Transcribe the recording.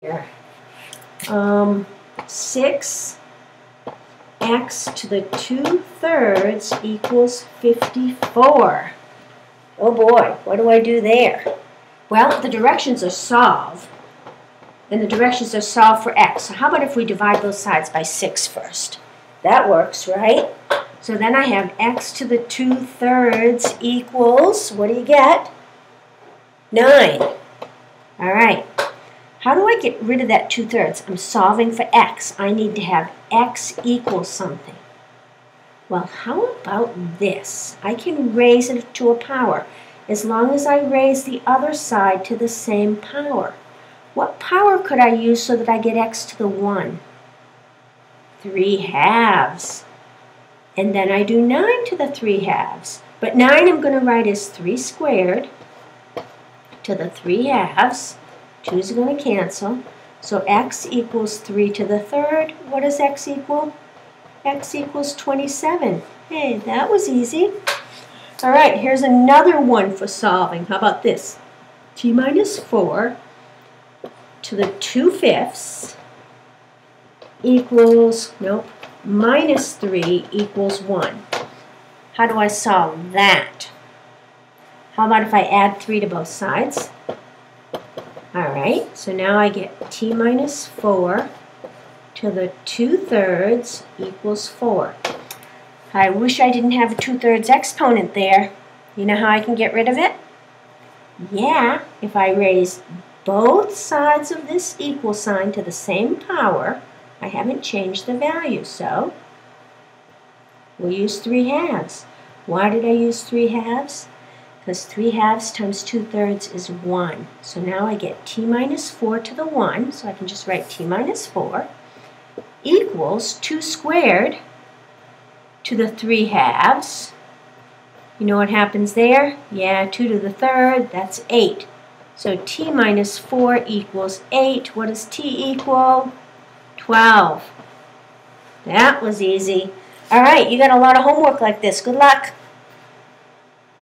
here. 6x to the 2/3 equals 54. Oh boy, what do I do there? Well, the directions are solve, and the directions are solve for x. So how about if we divide both sides by 6 first? That works, right? So then I have x to the 2/3 equals, what do you get? 9. All right. How do I get rid of that 2/3? I'm solving for x. I need to have x equal something. Well, how about this? I can raise it to a power as long as I raise the other side to the same power. What power could I use so that I get x to the 1? 3/2. And then I do 9 to the 3/2. But 9 I'm going to write as 3 squared to the 3/2. 2's are going to cancel. So x equals 3 to the 3rd. What does x equal? X equals 27. Hey, that was easy. All right, here's another one for solving. How about this? T minus 4 to the 2/5 equals, nope, minus 3 equals 1. How do I solve that? How about if I add 3 to both sides? All right, so now I get t minus 4 to the 2/3 equals 4. I wish I didn't have a 2/3 exponent there. You know how I can get rid of it? Yeah, if I raise both sides of this equal sign to the same power, I haven't changed the value, so we'll use 3/2. Why did I use 3/2? Because 3/2 times 2/3 is 1. So now I get t minus 4 to the 1, so I can just write t minus 4 equals 2 squared to the 3/2. You know what happens there? Yeah, 2 to the 3rd, that's 8. So t minus 4 equals 8. What does t equal? 12. That was easy. All right, you got a lot of homework like this. Good luck.